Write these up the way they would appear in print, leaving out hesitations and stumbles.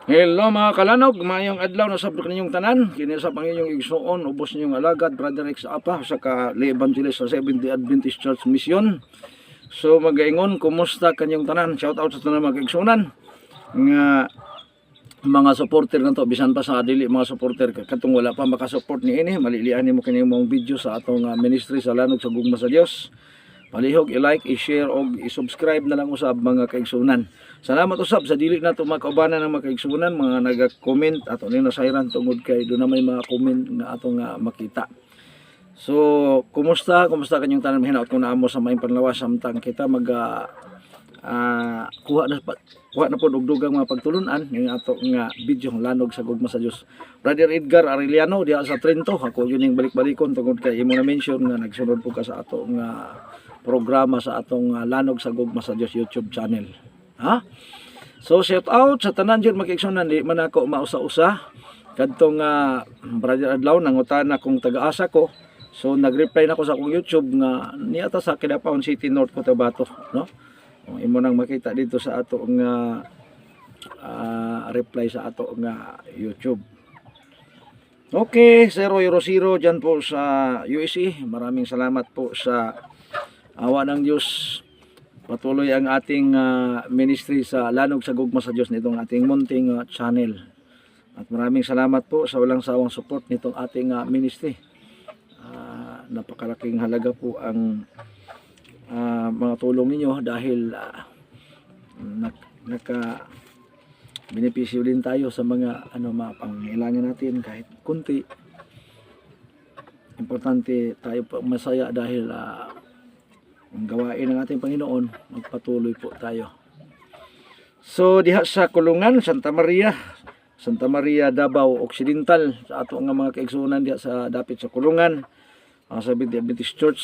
Hello mga kalanog, mayong adlaw na sabdo kaninyong tanan. Kini sa Panginoong igsuon, ubos ninyong alagad, Brother Rex Apa sa ka-evangelist sa Seventh-day Adventist Church Mission. So magaingon, kumusta kanyong tanan? Shout out sa tanan mga kaigsunan nga mga supporter na to, bisan pa sa dili mga supporter katong wala pa makasupport ni ini, malilian nimo kini mong video sa atong ministry sa Lanog sa Gugma sa Dios. Palihog i-like, i-share og i-subscribe na lang usab mga kaigsunan. Salamat usab sa dili na to makaubanan ng mga kaigsunan, mga naga-comment ato ni nasayran tungod kay do na may mga comment nga ato nga makita. So, kumusta kanyang tanan hinaut ko na amo sa maayong panlawas samtang kita kuha na pod og dugang mga pagtulunan ng ato nga video Lanog sa Gugma sa Dios. Brother Edgar Arellano diha sa Trento, ako yun yung balik-balikon tungod kay imo na mention nga nagsunod po ka sa ato nga programa sa atong Lanog sa Gugma sa Dios YouTube channel. Ha? So shout out sa tanan jud magigsunan, di man ako mausa-usa kadtong Brother Adlaw nangutan akong taga-asa ko. So nag-reply na ko sa akong YouTube nga niata sa Kidapawan City, North Cotabato, no? Imo nang makita dito sa ato nga reply sa ato nga YouTube. Okay, 000 dyan po sa USA. Maraming salamat po sa awa ng Diyos. Patuloy ang ating ministry sa Lanog sa Gugma sa Diyos nitong ating munting channel. At maraming salamat po sa walang sawang support nitong ating ministry. Napakalaking halaga po ang mga tulong ninyo dahil benepisyo din tayo sa mga mga pangailangan natin kahit kunti. Importante tayo po masaya dahil ang gawain ng ating Panginoon, magpatuloy po tayo. So diha sa Kulungan, Santa Maria Davao Occidental, sa ato nga mga kaigsunan diha sa dapit sa Kulungan, sa Seventh-day Adventist Church.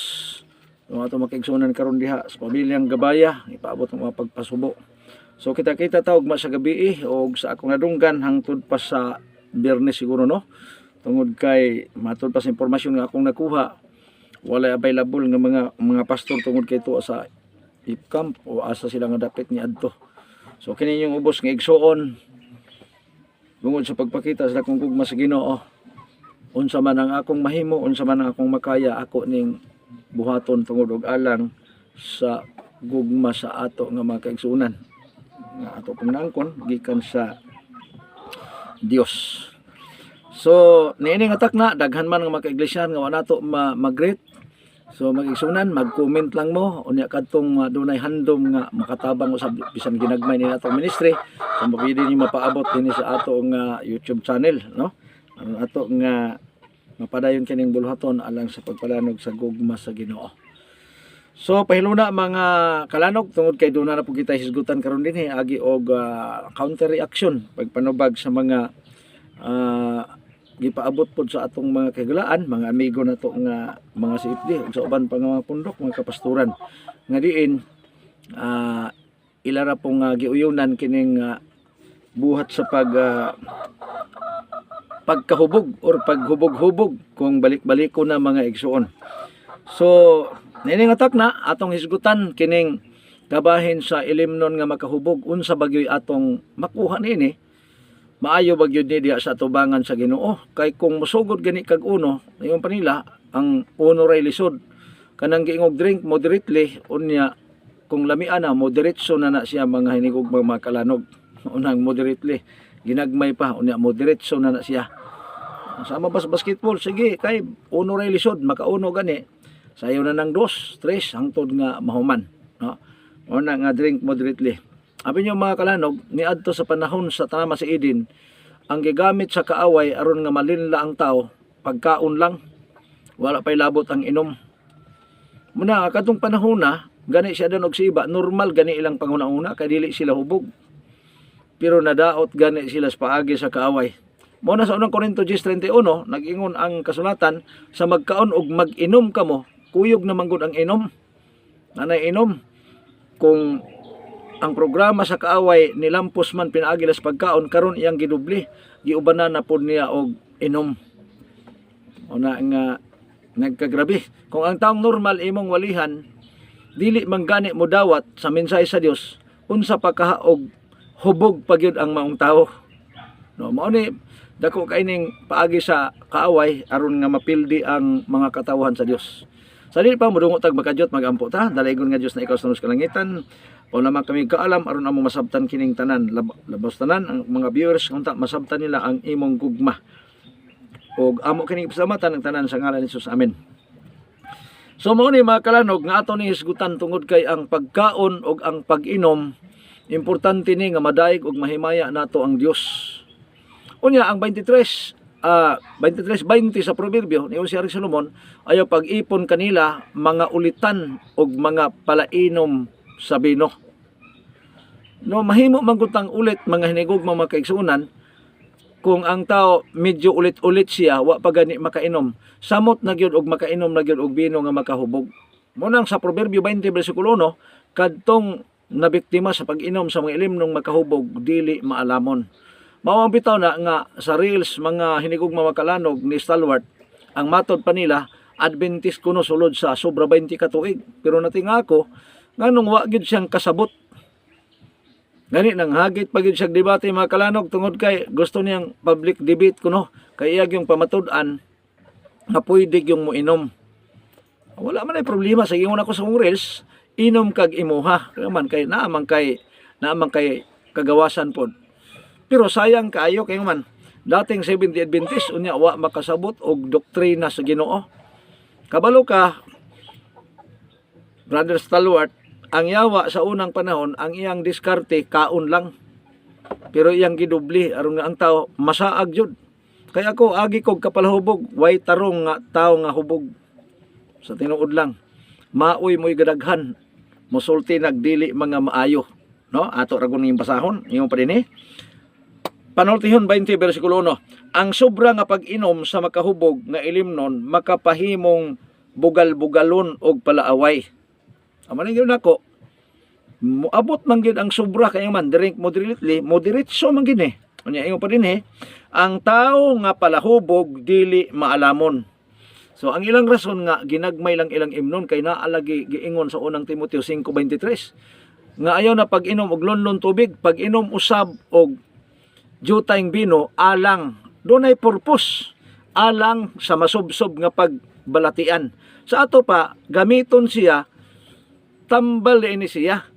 Yung ato mga kaigsunan karon diha sa pamilyang Gabaya, ipaabot ang mga pagpasubo. So kita-kita tawag sa gabi o sa akong nadunggan hangtod pa sa Biyernes siguro, no? Tungod kay matod pa sa impormasyon nga akong nakuha, wala available nga mga pastor tungod kay ito sa camp o asa sila nga dapat ni adto. So kini yung ubos nga igsuon tungod sa pagpakita sa akong gugma sa Ginoo. Unsa man ang akong mahimo, unsa man ang akong makaya, ako ning buhaton tungod og alang sa gugma sa ato nga mga kaigsunan nga ato pong naangkon gikan sa Dios. So niining atak na daghan man nga mga kaiglesia nga wala nato mag-greet. So mag-igsunan, mag-comment lang mo unya kadtong dunay handom nga makatabang usab bisan ginagmay ni atong ministry. So mapili ni mapaabot dinhi sa ato nga YouTube channel, no? Ang ato nga mapadayon kining bulhaton alang sa pagpalanog sa gugma sa Ginoo. So pahiluna mga kalanog tungod kay duna na po kita hisgutan karon dinhi agi og counter reaction pagpanubag sa mga gipaabot pod sa atong mga kagalaan, mga amigo na to nga mga CFD ug sa uban pa nga mga pundok, mga kapasturan nga diin ilara pong giuyunan kining buhat sa pagkahubog or paghubog-hubog kung balik-baliko na mga igsuon. So nining atak na atong hisgutan kining kabahin sa ilimnon nga makahubog unsa bagyoy atong makuha niini. Maayo ba gyud diha sa tubangan sa Ginoo kay kung musugod gani kag uno ayon pa nila ang uno ray lisod kanang giingog drink moderately unya kung lamian na moderatso na siya mga hinigog mga kalanog unang moderately ginagmay pa unya moderatso na siya sama basketball sige kay uno ray lisod makauno gani sayo na ng 2, 3 hangtod nga mahuman, no? Una nga drink moderately. Abi nyo mga kalanog, niadto sa panahon sa tama sa Eden, ang gigamit sa kaaway aron nga malinla ang tao, pagkaon lang, wala pa'y labot ang inom. Muna, katong panahon na, gani siya dan og siba, normal gani ilang panguna-una, kay dili sila hubog. Pero nadaot gani sila sa paagi sa kaaway. Muna sa unang Korinto 10:31, nag-ingon ang kasulatan, sa magkaon og mag-inom kamo, kuyog na manggod ang inom. Nanay inom, kung ang programa sa kaaway nilampos man pinaagi las pagkaon karon iyang gidubli giubanan na pod niya og inom. Una nga nagkagrabe kung ang taong normal imong walihan dili man gani mo dawat sa mensahe sa Dios unsa pa kaha og hubog pagyud ang maong tawo. No, mao ni dako kaining paagi sa kaaway aron nga mapildi ang mga katawhan sa Dios. Sa dili pa modungo tag makajot magampo ta, dalaygon nga Dios na ikaw sa kalangitan. O naman kami kaalam aron amo masabtan kining tanan, labos tanan ang mga viewers unta masabtan nila ang imong gugma. Og amo kining pasalamatan ang tanan sa ngalan ni Jesus. Amen. So mao ni mga kalanog nga ato ni hisgutan tungod kay ang pagkaon og ang pag-inom importante ni nga madaig og mahimaya nato ang Dios. Unya ang 23 23:20 sa proverbio ni si Solomon ayaw pag-ipon kanila mga ulitan og mga palainom sa bino. No mahimo man gutang ulit mga hinigog mga kaigsuonan kung ang tao medyo ulit-ulit siya wa pa gani makainom. Samot na gyud og makainom na gyud og bino nga makahubog. Mo nang sa proverbio 20 bersikulo 1 kadtong nabiktima sa pag-inom sa mga ilimnong makahubog dili maalamon. Mao ang bitaw na nga sa reels mga hinigog mga kalanog ni Stalwart ang matod pa nila Adventist kuno sulod sa sobra 20 ka tuig. Pero natinga ako nganong wa gyud siyang kasabot. Gani nang hagit pa gyud siyang debate mga kalanog tungod kay gusto niyang public debate kuno kay iya yung pamatud-an nga pwede yung moinom. Wala man ay problema sa ingon ako sa mong reels, inom kag imuha. Naamang kay kagawasan pod. Pero sayang kaayo kay man dating 70 Adventist unya wa makasabot og doktrina sa Ginoo. Kabalo ka Brother Stalwart, ang yawa sa unang panahon ang iyang diskarte kaon lang. Pero iyang gidubli aron nga ang tao masaag jud. Kay ako agi kog kapalahubog, way tarong nga tao nga hubog. Sa tinuod lang, maoy mo'y gadaghan, musulti nagdili mga maayo. No? Ato ragon ng basahon, yung pa din Panultihon 20 bersikulo 1. Ang sobra nga pag-inom sa makahubog nga ilimnon makapahimong bugal-bugalon og palaaway. Amaning gyud nako. Moabot man gyud ang sobra kay man drink moderately man gyud Unya ingon pa din ang tao nga palahubog dili maalamon. So ang ilang rason nga ginagmay lang ilang imnon kay naa lagi giingon sa unang Timoteo 5:23 nga ayaw na pag-inom og lonlon tubig, pag-inom usab og jutayng bino alang dunay purpose alang sa masubsob nga pagbalatian. Sa ato pa gamiton siya tambal ini siya.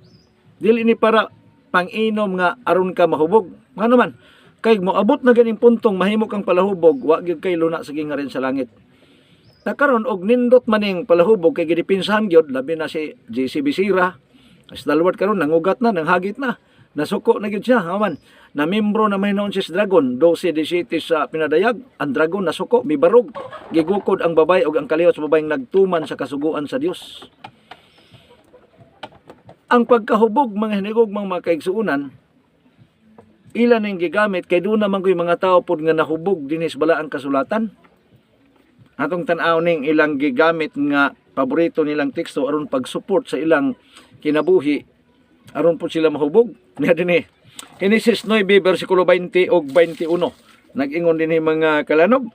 Dili ni para pang-inom nga aron ka mahubog. Ngano man kay moabot na ganing puntong mahimo kang palahubog wa gyud kay luna sa gingarin sa langit. Nakaron og nindot maning palahubog kay gidipinsahan gyud labi na si JC Bisira. Stalwart karon nangugat na, nanghagit na. Nasuko na gyud siya, haman. Na membro na mahinoon si Dragon, 12-17 sa pinadayag, ang Dragon nasuko, mibarog. Gigukod ang babay ug ang kalihot sa babayng nagtuman sa kasuguan sa Dios. Ang pagkahubog mga hinigog mga kaigsuunan, ilan ang gigamit kay doon naman ko'y mga tao pod nga nahubog dinis bala ang kasulatan. Atong tan-aw ning ilang gigamit nga paborito nilang teksto aron pag-support sa ilang kinabuhi aron po sila mahubog. Niya dinhi Genesis 9 bersikulo 20 ug 21 nag-ingon dinhi mga kalanog.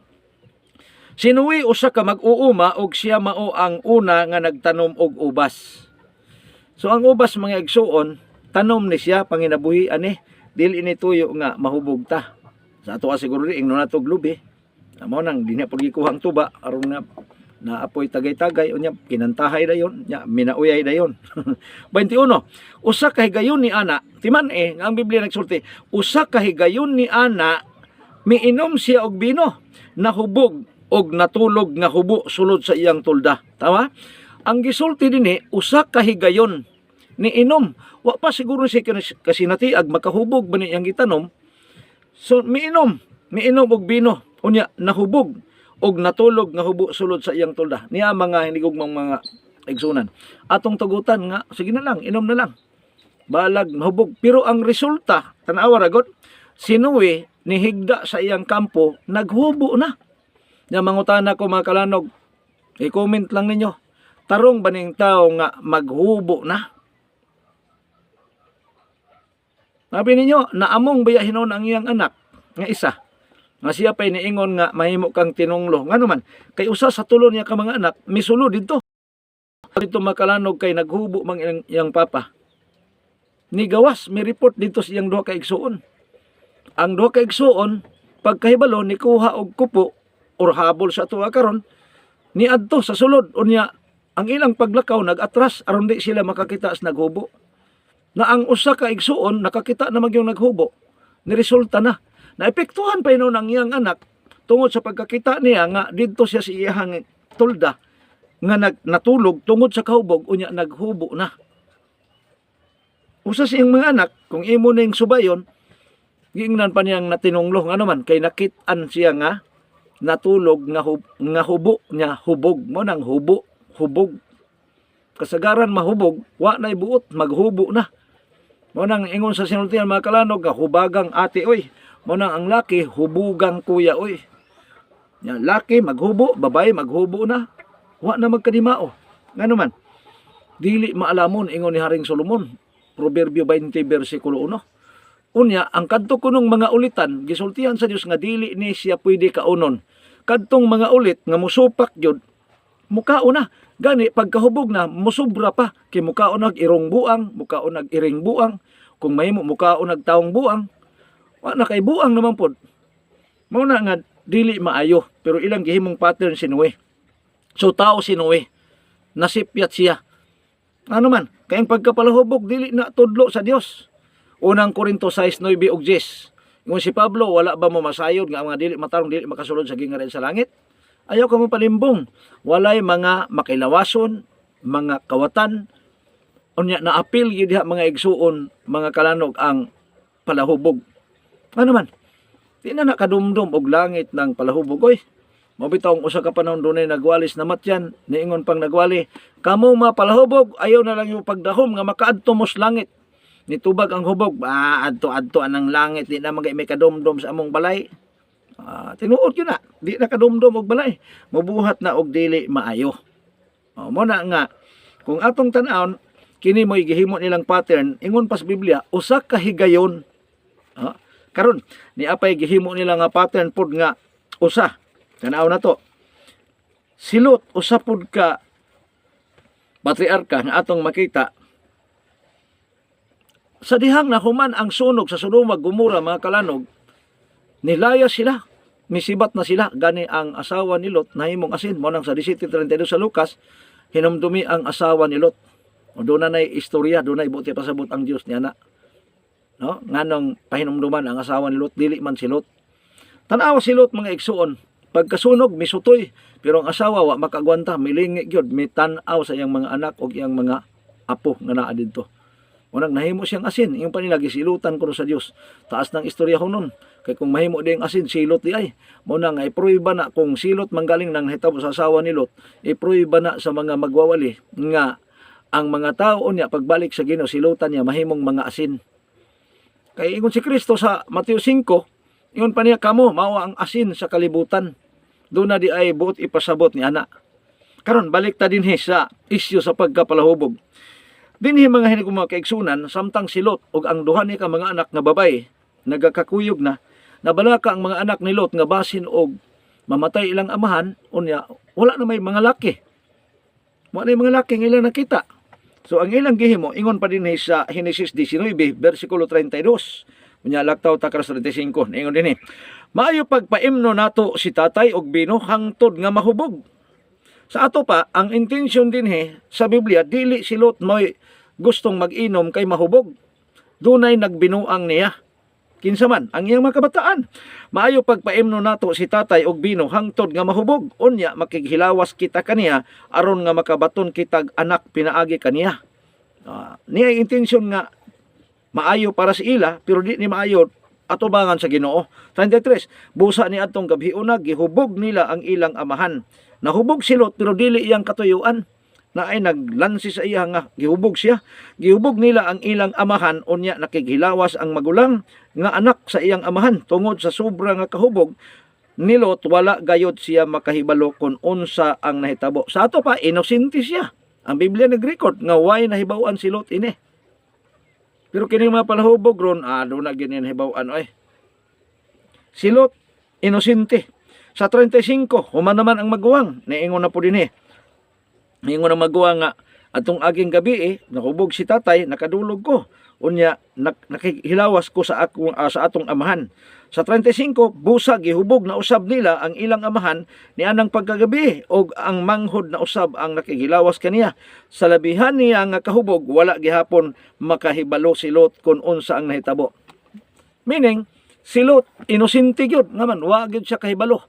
Sinuwi usa ka mag-uuma og siya mao ang una nga nagtanom og ubas. So ang ubas mga igsuon tanom ni siya panginabuhi ani dili ini tuyo nga mahubog ta. Sa ato siguro ri ingnon nato glubi. Amo nang dinha pagikuhang tuba aron na naapoy tagay-tagay unya kinantahay dayon nya minauyay dayon. 21 usa ka higayon ni ana timan nga ang Biblia nagsulti usa ka higayon ni ana miinom siya og bino nahubog og natulog nga hubo sulod sa iyang tulda. Tama? Ang gisulti dinhi usa ka higayon ni inom wa pa siguro siya kasinatiag makahubog ba niyang gitanom. So miinom og bino unya nahubog og natulog nga hubo sulod sa iyang tulda. Niya mga hinigugmang mga igsunan. Atong tugutan nga, sige na lang, inom na lang. Balag mahubog. Pero ang resulta, tanawa ragot, sinuwi ni higda sa iyang kampo, naghubo na. Nga mangutana ko mga kalanog, i-comment lang ninyo, tarong ba ning tao nga maghubo na? Sabi ninyo, naamong bayahinon ang iyang anak, nga isa. Nga siya pa'y niingon nga mahimo kang tinunglo. Nga naman, kay usa sa tulo niya ka mga anak, misulo dito. Dito makalanog kay naghubo mang iyang papa. Ni gawas, may report dito siyang duha ka igsuon. ang duha ka igsuon pagkahibalo ni kuha og kupo or habol sa tuwa karon ni adto sa sulod unya ang ilang paglakaw nag-atras aron di sila makakita sa naghubo. Na ang usa ka igsuon nakakita na magyong naghubo. Ni resulta na naepektuhan pa yun ang iyang anak tungod sa pagkakita niya nga didto siya sa iyang tulda nga natulog tungod sa kahubog unya naghubo na. Usa siyang mga anak kung imo ning subayon giingnan pa niyang natinunglo ano man kay nakit-an siya nga natulog nga hubo nya hubog mo nang hubog kasagaran mahubog wa nay buot maghubo na mo nang ingon sa sinultian mga kalanog nga hubagang ate oy mo nang ang laki hubugang kuya oy nya laki maghubo babae maghubo na wa na magkadimao ngano man dili maalamon ingon ni Haring Solomon Proverbio 20 bersikulo 1 unya ang kadto kunong mga ulitan gisultihan sa Dios nga dili ni siya pwede kaunon kadtong mga ulit nga musupak gyud mukao na gani pagkahubog na musubra pa kay mukao nag irong buang mukao nag iring buang kung mahimo mukao nag taong buang wa na kay buang naman pod mao na nga dili maayo pero ilang gihimong pattern si Noe so tao si Noe nasipyat siya ano man kayang pagkapalahubog dili na tudlo sa Dios unang Korinto 6:9 ug 10 ingon si Pablo wala ba mo masayod nga mga dili matarong dili makasulod sa gingaran sa langit. Ayaw ka mo palimbong. Walay mga makilawason, mga kawatan, unya naapil yun diha mga igsuon, mga kalanog ang palahubog. Ano man? Di na nakadumdum og langit ng palahubog. Oy, mabitong usa ka panahon dunay nagwalis na matyan, niingon pang nagwali, kamo mapalahubog, ayaw na lang yung pagdahom nga makaadto mos langit. Nitubag ang hubog, adto-adto anang langit, di na magay may kadumdum sa among balay. Tinuod yun na, di na kadumdum og balay, mabuhat na og dili maayo. Mo na nga, kung atong tan-aon, kini mo'y gihimo nilang pattern, ingon pas Biblia, usa ka higayon. Karon ni apay gihimo nila nga pattern pod nga usa. Tan-aw na to. Silot usa pod ka patriarka nga atong makita. Sa dihang nahuman ang sunog sa Sodoma Gomora mga kalanog, nilaya sila. Misibat na sila gani ang asawa ni Lot nahimong asin mo nang sa 17:32 sa Lucas hinumdumi ang asawa ni Lot o doon na istorya doon na ibuti pasabot ang Dios niya na no nganong pahinumduman ang asawa ni Lot dili man si Lot tan-aw si Lot mga igsuon pagkasunog misutoy pero ang asawa wa makagwanta milingi gyud mitan-aw sa iyang mga anak ug iyang mga apo nga naa didto unang nahimo siyang asin yung panilagi silutan ko sa Dios taas ng istorya hunon kay kung mahimo ding asin silot di ay mo na nga ipruiba na kung silot manggaling nang hitabo sa asawa ni Lot ipruiba na sa mga magwawali nga ang mga tao niya pagbalik sa Ginoo silutan niya mahimong mga asin kay ingon si Kristo sa Mateo 5 ingon pa niya kamo mao ang asin sa kalibutan do na di ay buot ipasabot ni ana karon balik ta dinhi sa isyu sa pagkapalahubog dinhi mga hinig mga kaigsunan samtang si Lot ug ang duha ni ka mga anak nga babae nagakakuyog na nabalaka ang mga anak ni Lot nga basin og mamatay ilang amahan unya wala na may mga laki wala na mga laki nga ilang nakita so ang ilang gihimo ingon pa din sa Genesis 19 bersikulo 32 unya laktaw takras 35 ingon dinhi maayo pagpaimno nato si tatay og bino hangtod nga mahubog sa ato pa ang intensyon dinhi sa Biblia dili si Lot moy gustong mag-inom kay mahubog dunay nagbinuang niya kinsa man ang iyang mga kabataan maayo pagpaimno nato si tatay og bino hangtod nga mahubog unya makighilawas kita kaniya aron nga makabaton kitag anak pinaagi kaniya niya intensyon nga maayo para sa ila pero di ni maayo atubangan sa Ginoo 33 busa ni adtong gabhiuna gihubog nila ang ilang amahan nahubog si Lot pero dili iyang katuyuan na ay naglansi sa iya nga gihubog siya gihubog nila ang ilang amahan unya nakighilawas ang magulang nga anak sa iyang amahan tungod sa sobra nga kahubog ni Lot wala gayod siya makahibalo kung unsa ang nahitabo sa ato pa inosente siya ang Biblia nagrecord nga way nahibaw-an si Lot ini pero kini mga palahubog ron do na gini nahibaw-an si Lot inosente sa 35 human naman ang maguwang niingon na po dinhi Ingon ang magawa nga atong aging gabi nahubog si tatay nakadulog ko unya nakihilawas ko sa sa atong amahan. Sa 35, busa gihubog na usab nila ang ilang amahan ni anang pagkagabi og ang manghod na usab ang nakigilawas kaniya. Sa labihan niya nga kahubog wala gihapon makahibalo si Lot kun unsa ang nahitabo. Meaning si Lot inosente gyud nga man wa gyud siya kahibalo.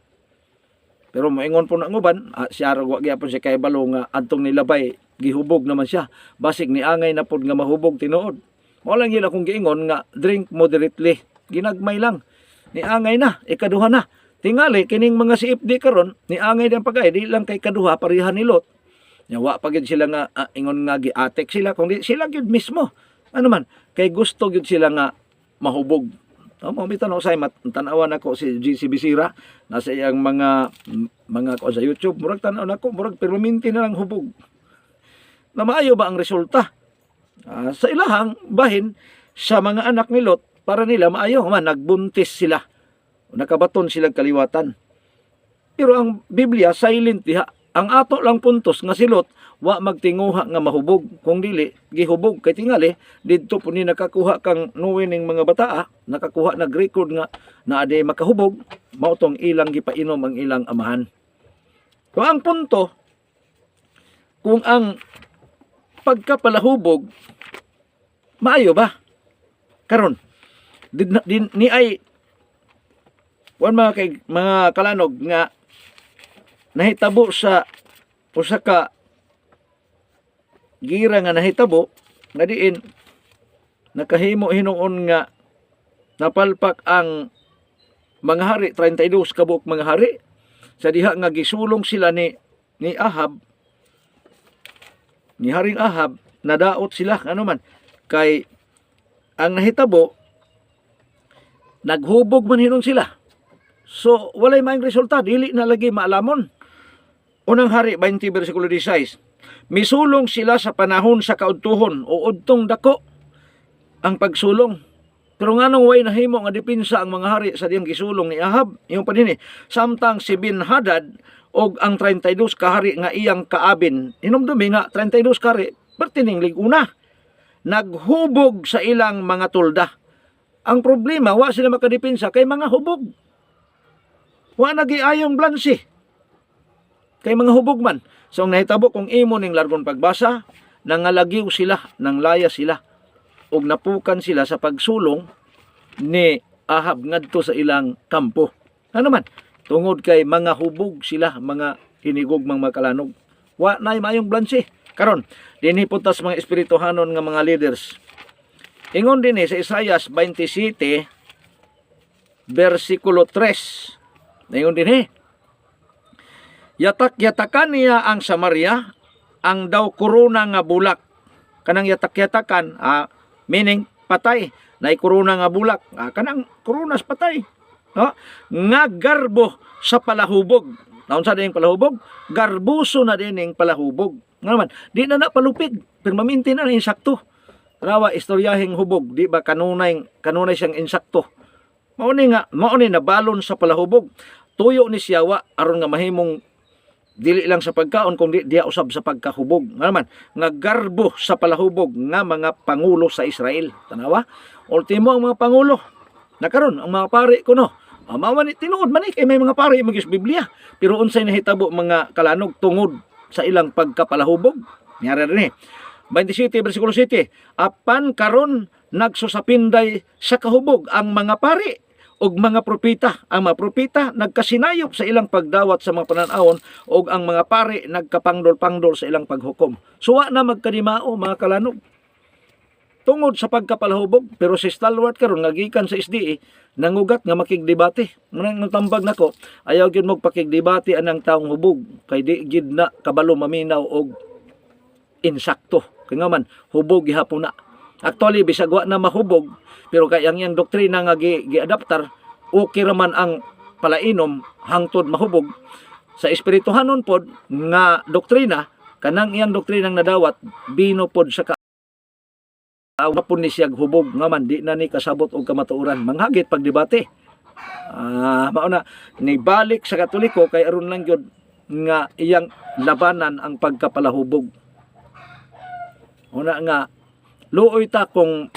Pero moingon po na nguban, siya wa gyapon siya kahibalo nga adtong nilabay gihubog naman siya. Basig ni angay na pod nga mahubog tinuod. Mao lang gyud akong giingon nga drink moderately. Ginagmay lang. Ni angay na, ikaduha na. Tingali, kining mga CFD karon ni angay din pagay, di lang kay kaduha, parihan ni Lot. Wa pa gyud sila nga, ingon nga giatek sila, kung di sila gyud mismo. Ano man, kay gusto gyud sila nga mahubog. Mamitan ako sa tanawan ako si GC Bisira, nasa iyang mga ko sa YouTube, murag tanaw nako, murag permanente na lang hubog. Na maayo ba ang resulta? Sa ilahang bahin, sa mga anak ni Lot, para nila maayo man nagbuntis sila. Nakabaton sila kaliwatan. Pero ang Biblia silent diha. Ang ato lang puntos nga si Lot wa magtinguha nga mahubog, kung dili gihubog kay tingali didto po ni nakakuha kang nuwi ning mga bataa, nakakuha nag-record nga na ade makahubog, mao tong ilang gipainom ang ilang amahan. So ang punto, kung ang pagkapalahubog maayo ba karon ni ay mga kalanog nga nahitabo sa usa ka gira nga nahitabo nga diin nakahimo hinuon nga napalpak ang mga hari 32 kabuok mga hari sa diha nga gisulong sila ni Ahab, ni Haring Ahab, nadaot sila ano man kay ang nahitabo naghubog man hinon sila. So, walay maayong resulta. Dili na lagi maalamon. Unang hari, 20 versikulo 16. Misulong sila sa panahon sa kaudtuhon o udtong dako ang pagsulong. Pero nga nung way nahimo nga dipinsa ang mga hari sa diyang gisulong ni Ahab. Yung panini, samtang si Ben-Hadad o ang 32 kahari nga iyang kaabin. Hinumdumi nga, 32 kahari, pertining liguna. Naghubog sa ilang mga tulda. Ang problema, wa sila makadipinsa kay mga hubog. Wa nagiayong blansi. Kay mga hubog man. So, ang nahitabo kung imo ning largon pagbasa, nangalagiw sila, nanglaya sila, o napukan sila sa pagsulong ni Ahab ngadto sa ilang kampo. Ano man? Tungod kay mga hubog sila, mga hinigugmang makalanog. Wa na mayong blansi. Karon, dinhi puntas mga espirituhanon nga mga leaders. Ingon din sa Isaias 27, versikulo 3. Ingon din yatak-yatakan niya ang Samaria, ang daw korona nga bulak. Kanang yatak-yatakan, meaning patay. Nay korona nga bulak. Kanang koronas patay. Nga garbo sa palahubog. Naon sa din palahubog? Garbuso na din yung palahubog. Nga naman, di na palupig. Permaminti na insakto. Rawa istoryahing hubog, di ba kanunay siyang insakto. Mauni nabalon sa palahubog. Tuyo ni siyawa aron nga mahimong dili lang sa pagkaon kundi diya usab sa pagkahubog. Nga naman, nga garbo sa palahubog nga mga pangulo sa Israel. Tanawa, ultimo ang mga pangulo. Nakaron ang mga pari kuno. Maman tinuod man kay may mga pari magis Biblia. Pero unsay nahitabo mga kalanog tungod sa ilang pagkapalahubog. Niyara rin 27 versikulo 7. Apan karon nagsusapinday sa kahubog ang mga pari ug mga propeta. Ang mga propeta nagkasinayop sa ilang pagdawat sa mga pananawon ug ang mga pari nagkapangdol-pangdol sa ilang paghukom. Suwa na magkadimao mga kalanog. Tungod sa pagkapalahubog, pero si stalwart karon nagikan sa SDA nangugat nga makigdebate. Nang tambag nako, ayaw gyud mo pakigdebate anang taong hubog kay di gid na kabalo maminaw og insakto. Kaya nga man, hubog gihapon na. Actually, bisag wa na mahubog, pero kaya ang doktrina nga gi-adaptar, okay raman ang palainom hangtod mahubog. Sa espirituhanon pod nga doktrina, kanang iyang doktrinang nadawat, bino pod sa kapon ni siyag hubog. Nga man, di na ni kasabot og kamatuoran. Manghagit pagdebate. Mauna, nibalik sa Katoliko, kay aron lang yun nga iyang labanan ang pagkapalahubog. Una nga, luoy ta kung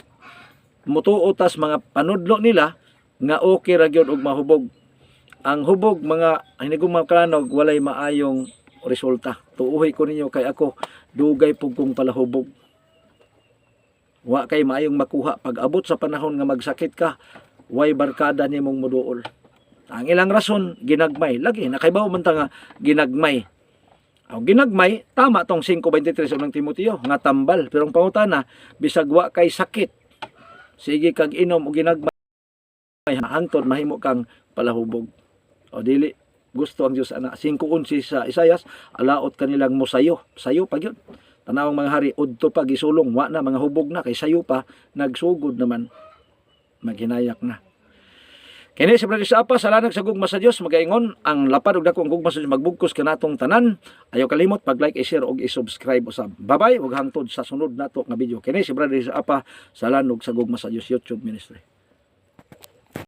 mutuotas mga panudlo nila nga okay ra gyud og mahubog. Ang hubog mga hinigong mga kanog walay maayong resulta. Tuuhay ko ninyo kay ako dugay pug kong palahubog. Wa kay maayong makuha pag abot sa panahon nga magsakit ka, way barkada nimong muduol. Ang ilang rason ginagmay lagi nakaibaw man ta nga ginagmay. Ang ginagmay tama tong 5:23 unang Timoteo nga tambal pero ang pangutana bisag wa kay sakit sige kag inom og ginagmay hangtod mahimo kang palahubog. O dili gusto ang Dios ana 5:11 sa Isayas alaot kanilang mosayo sayo pa gyud tanawang mga hari udto pa gisulong wa na mga hubog na kay sayo pa nagsugod naman maghinayak na. Kini si Brother sa apa salanak sa gugma sa Dios magaingon ang lapad ug dako ang gugma sa Dios magbugkos kanatong tanan. Ayaw kalimot pag-like, i-share ug i-subscribe usab. Bye-bye ug hangtod sa sunod nato nga video. Kini si Brother sa apa salanog sa gugma sa Dios YouTube Ministry.